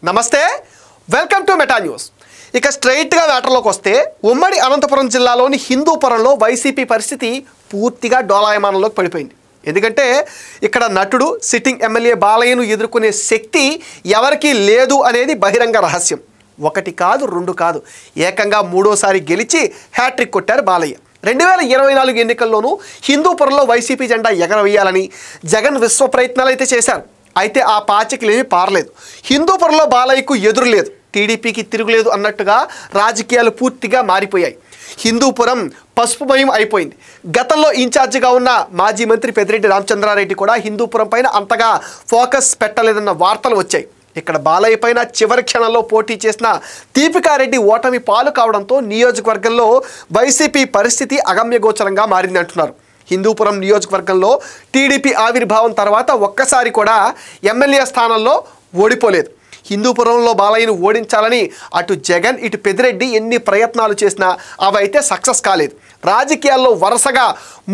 నమస్తే, welcome to meta news. ఇక స్ట్రైట్గా మ్యాటర్లోకి వస్తే ఉమ్మడి అనంతపురం జిల్లాలోని హిందూపురంలో వైసీపీ పరిస్థితి పూర్తిగా డోలాయమానంలోకి పడిపోయింది. ఎందుకంటే ఇక్కడ నటుడు సిట్టింగ్ ఎమ్మెల్యే బాలయ్యను ఎదుర్కొనే శక్తి ఎవరికీ లేదు అనేది బహిరంగ రహస్యం. ఒకటి కాదు, రెండు కాదు, ఏకంగా మూడోసారి గెలిచి హ్యాట్రిక్ కొట్టారు బాలయ్య. 2024 ఎన్నికల్లోనూ హిందూపురంలో వైసీపీ జెండా ఎగరవేయాలని జగన్ విశ్వ ప్రయత్నాలు అయితే చేశారు. అయితే ఆ పాచికలేమీ పారలేదు. హిందూపురంలో బాలయ్యకు ఎదురులేదు, టీడీపీకి తిరుగులేదు అన్నట్టుగా రాజకీయాలు పూర్తిగా మారిపోయాయి. హిందూపురం పసుపుమయం అయిపోయింది. గతంలో ఇన్ఛార్జిగా ఉన్న మాజీ మంత్రి పెద్దిరెడ్డి రామచంద్రారెడ్డి కూడా హిందూపురం పైన అంతగా ఫోకస్ పెట్టలేదన్న వార్తలు వచ్చాయి. ఇక్కడ బాలయ్య పైన చివరి క్షణంలో పోటీ చేసిన దీపికారెడ్డి ఓటమి పాలు కావడంతో నియోజకవర్గంలో వైసీపీ పరిస్థితి అగమ్యగోచరంగా మారిందంటున్నారు. హిందూపురం నియోజకవర్గంలో టీడీపీ ఆవిర్భావం తర్వాత ఒక్కసారి కూడా ఎమ్మెల్యే స్థానంలో ఓడిపోలేదు. హిందూపురంలో బాలయ్యను ఓడించాలని అటు జగన్ ఇటు పెద్దిరెడ్డి ఎన్ని ప్రయత్నాలు చేసినా అవైతే సక్సెస్ కాలేదు. రాజకీయాల్లో వరుసగా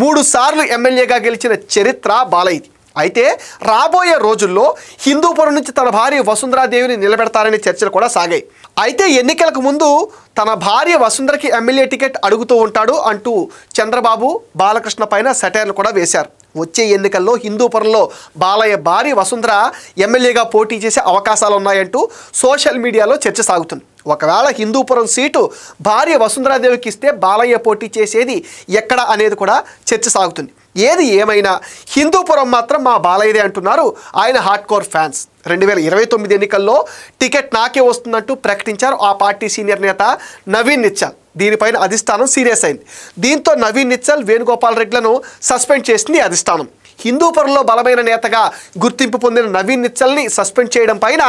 3 సార్లు ఎమ్మెల్యేగా గెలిచిన చరిత్ర బాలయ్యది. అయితే రాబోయే రోజుల్లో హిందూపురం నుంచి తన భార్య వసుంధరాదేవిని నిలబెడతారనే చర్చలు కూడా సాగాయి. అయితే ఎన్నికలకు ముందు తన భార్య వసుంధరకి ఎమ్మెల్యే టికెట్ అడుగుతూ ఉంటాడు అంటూ చంద్రబాబు బాలకృష్ణ పైన సెటైర్లు కూడా వేశారు. వచ్చే ఎన్నికల్లో హిందూపురంలో బాలయ్య భార్య వసుంధర ఎమ్మెల్యేగా పోటీ చేసే అవకాశాలు ఉన్నాయంటూ సోషల్ మీడియాలో చర్చ సాగుతుంది. ఒకవేళ హిందూపురం సీటు భార్య వసుంధరాదేవికి ఇస్తే బాలయ్య పోటీ చేసేది ఎక్కడ అనేది కూడా చర్చ సాగుతుంది. ఏది ఏమైనా హిందూపురం మాత్రం మా బాలయ్యదే అంటున్నారు ఆయన హార్డ్ కోర్ ఫ్యాన్స్. 2029 ఎన్నికల్లో టికెట్ నాకే వస్తుందంటూ ప్రకటించారు ఆ పార్టీ సీనియర్ నేత నవీన్ నిచ్చల్. దీనిపైన అధిష్టానం సీరియస్ అయింది. దీంతో నవీన్ నిచ్చల్, వేణుగోపాల్ రెడ్లను సస్పెండ్ చేసింది అధిష్టానం. హిందూపురంలో బలమైన నేతగా గుర్తింపు పొందిన నవీన్ నిచ్చల్ని సస్పెండ్ చేయడం పైన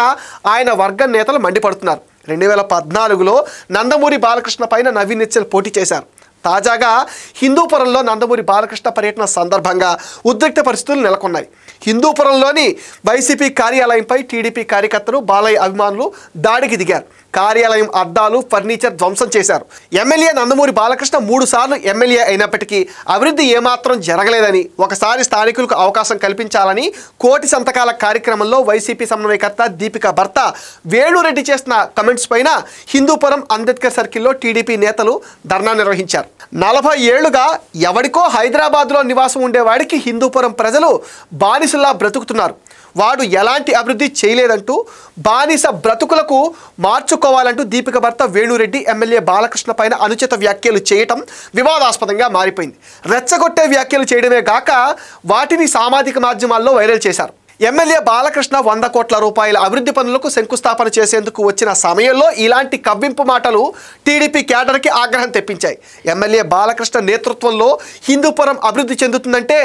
ఆయన వర్గం నేతలు మండిపడుతున్నారు. 2014లో నందమూరి బాలకృష్ణ పైన నవీన్ నిచ్చల్ పోటీ చేశారు. తాజాగా హిందూపురంలో నందమూరి బాలకృష్ణ పర్యటన సందర్భంగా ఉద్రిక్త పరిస్థితులు నెలకొన్నాయి. హిందూపురంలోని వైసీపీ కార్యాలయంపై టీడీపీ కార్యకర్తలు, బాలయ్య అభిమానులు దాడికి దిగారు. కార్యాలయం అద్దాలు, ఫర్నిచర్ ధ్వంసం చేశారు. ఎమ్మెల్యే నందమూరి బాలకృష్ణ 3 సార్లు ఎమ్మెల్యే అయినప్పటికీ అభివృద్ధి ఏమాత్రం జరగలేదని, ఒకసారి స్థానికులకు అవకాశం కల్పించాలని కోటి సంతకాల కార్యక్రమంలో వైసీపీ సమన్వయకర్త దీపిక భర్త వేణురెడ్డి చేసిన కమెంట్స్ పైన హిందూపురం అంబేద్కర్ సర్కిల్లో టీడీపీ నేతలు ధర్నా నిర్వహించారు. 40 ఏళ్లుగా ఎవడికో హైదరాబాద్లో నివాసం ఉండేవాడికి హిందూపురం ప్రజలు బానిసల్లా బ్రతుకుతున్నారు. వాడు ఎలాంటి అభివృద్ధి చేయలేదంటూ బానిస బ్రతుకులకు మార్చుకోవాలంటూ దీపిక భర్త వేణురెడ్డి ఎమ్మెల్యే బాలకృష్ణ పైన అనుచిత వ్యాఖ్యలు చేయటం వివాదాస్పదంగా మారిపోయింది. రెచ్చగొట్టే వ్యాఖ్యలు చేయడమే గాక వాటిని సామాజిక మాధ్యమాల్లో వైరల్ చేశారు. ఎమ్మెల్యే బాలకృష్ణ 100 కోట్ల రూపాయల అభివృద్ధి పనులకు శంకుస్థాపన చేసేందుకు వచ్చిన సమయంలో ఇలాంటి కవ్వింపు మాటలు టీడీపీ క్యాడర్కి ఆగ్రహం తెప్పించాయి. ఎమ్మెల్యే బాలకృష్ణ నేతృత్వంలో హిందూపురం అభివృద్ధి చెందుతుందంటే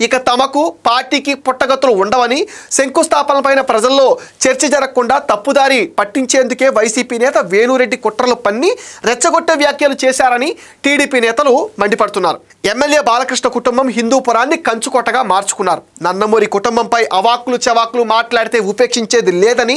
ఇక తమకు పార్టీకి పుట్టగతులు ఉండవని, శంకుస్థాపనపైన ప్రజల్లో చర్చ జరగకుండా తప్పుదారి పట్టించేందుకే వైసీపీ నేత వేణురెడ్డి కుట్రలు పన్ని రెచ్చగొట్టే వ్యాఖ్యలు చేశారని టీడీపీ నేతలు మండిపడుతున్నారు. ఎమ్మెల్యే బాలకృష్ణ కుటుంబం హిందూపురాన్ని కంచుకోటగా మార్చుకున్నారు. నందమూరి కుటుంబంపై అవాక్కులు చవాకులు మాట్లాడితే ఉపేక్షించేది లేదని,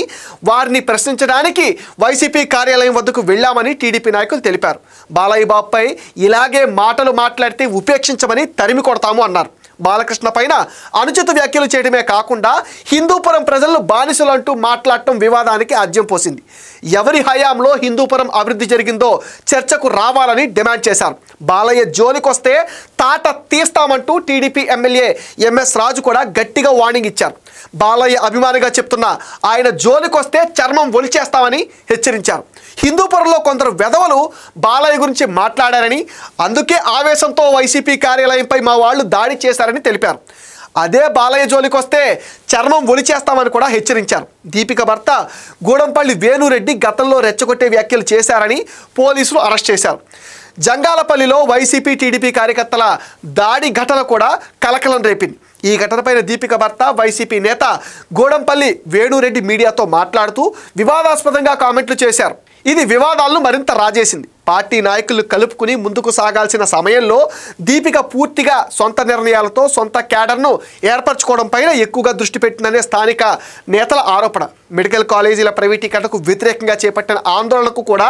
వారిని ప్రశ్నించడానికి వైసీపీ కార్యాలయం వద్దకు వెళ్లామని టీడీపీ నాయకులు తెలిపారు. బాలయ్య బాబుపై ఇలాగే మాటలు మాట్లాడితే ఉపేక్షించమని తరిమి కొడతాము అన్నారు. బాలకృష్ణ పైన అనుచిత వ్యాఖ్యలు చేయడమే కాకుండా హిందూపురం ప్రజలను బానిసలు అంటూ మాట్లాడటం వివాదానికి ఆజ్యం పోసింది. ఎవరి హయాంలో హిందూపురం అభివృద్ధి జరిగిందో చర్చకు రావాలని డిమాండ్ చేశారు. బాలయ్య జోలికొస్తే తాట తీస్తామంటూ టీడీపీ ఎమ్మెల్యే ఎంఎస్ రాజు కూడా గట్టిగా వార్నింగ్ ఇచ్చారు. బాలయ్య అభిమానిగా చెప్తున్న ఆయన జోలికొస్తే చర్మం ఒలిచేస్తామని హెచ్చరించారు. హిందూపురంలో కొందరు వెధవలు బాలయ్య గురించి మాట్లాడారని, అందుకే ఆవేశంతో వైసీపీ కార్యాలయంపై మా వాళ్ళు దాడి చేశారని తెలిపారు. అదే బాలయ్య జోలికొస్తే చర్మం ఒలిచేస్తామని కూడా హెచ్చరించారు. దీపిక భర్త గూడెంపల్లి వేణురెడ్డి గతంలో రెచ్చగొట్టే వ్యాఖ్యలు చేశారని పోలీసులు అరెస్ట్ చేశారు. జంగాలపల్లిలో వైసీపీ టీడీపీ కార్యకర్తల దాడి ఘటన కూడా కలకలం రేపింది. ఈ ఘటనపైన దీపిక భర్త వైసీపీ నేత గూడెంపల్లి వేణురెడ్డి మీడియాతో మాట్లాడుతూ వివాదాస్పదంగా కామెంట్లు చేశారు. ఇది వివాదాలను మరింత రాజేసింది. పార్టీ నాయకులు కలుపుకుని ముందుకు సాగాల్సిన సమయంలో దీపిక పూర్తిగా సొంత నిర్ణయాలతో సొంత క్యాడర్ను ఏర్పరచుకోవడం పైన ఎక్కువగా దృష్టి పెట్టిందనే స్థానిక నేతల ఆరోపణ. మెడికల్ కాలేజీల ప్రైవేటీకరణకు వ్యతిరేకంగా చేపట్టిన ఆందోళనకు కూడా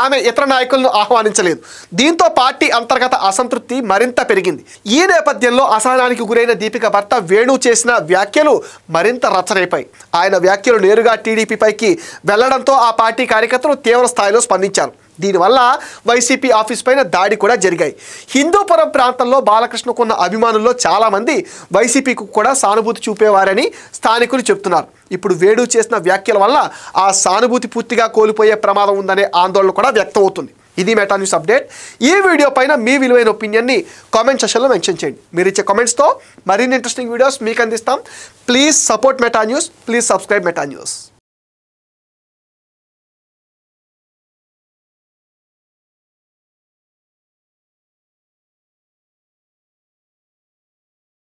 ఆమె ఇతర నాయకులను ఆహ్వానించలేదు. దీంతో పార్టీ అంతర్గత అసంతృప్తి మరింత పెరిగింది. ఈ నేపథ్యంలో అసహనానికి గురైన దీపిక భర్త వేణు చేసిన వ్యాఖ్యలు మరింత రచ్చరైపాయి. ఆయన వ్యాఖ్యలు నేరుగా టీడీపీపైకి వెళ్లడంతో ఆ పార్టీ కార్యకర్తలు తీవ్ర స్థాయిలో స్పందించారు. దీనివల్ల వైసీపీ ఆఫీస్ పైన దాడి కూడా జరిగాయి. హిందూపురం ప్రాంతంలో బాలకృష్ణకున్న అభిమానుల్లో చాలామంది వైసీపీకి కూడా సానుభూతి చూపేవారని స్థానికులు చెప్తున్నారు. ఇప్పుడు వేణు చేసిన వ్యాఖ్యల వల్ల ఆ సానుభూతి పూర్తిగా కోల్పోయే ప్రమాదం ఉందనే ఆందోళన కూడా వ్యక్తం అవుతుంది. ఇది మెటా న్యూస్ అప్డేట్. ఈ వీడియో పైన మీ విలువైన ఒపీనియన్ని కామెంట్ సెక్షన్లో మెన్షన్ చేయండి. మీరు ఇచ్చే కామెంట్స్తో మరిన్ని ఇంట్రెస్టింగ్ వీడియోస్ మీకు అందిస్తాం. Please support meta news. Please subscribe meta news.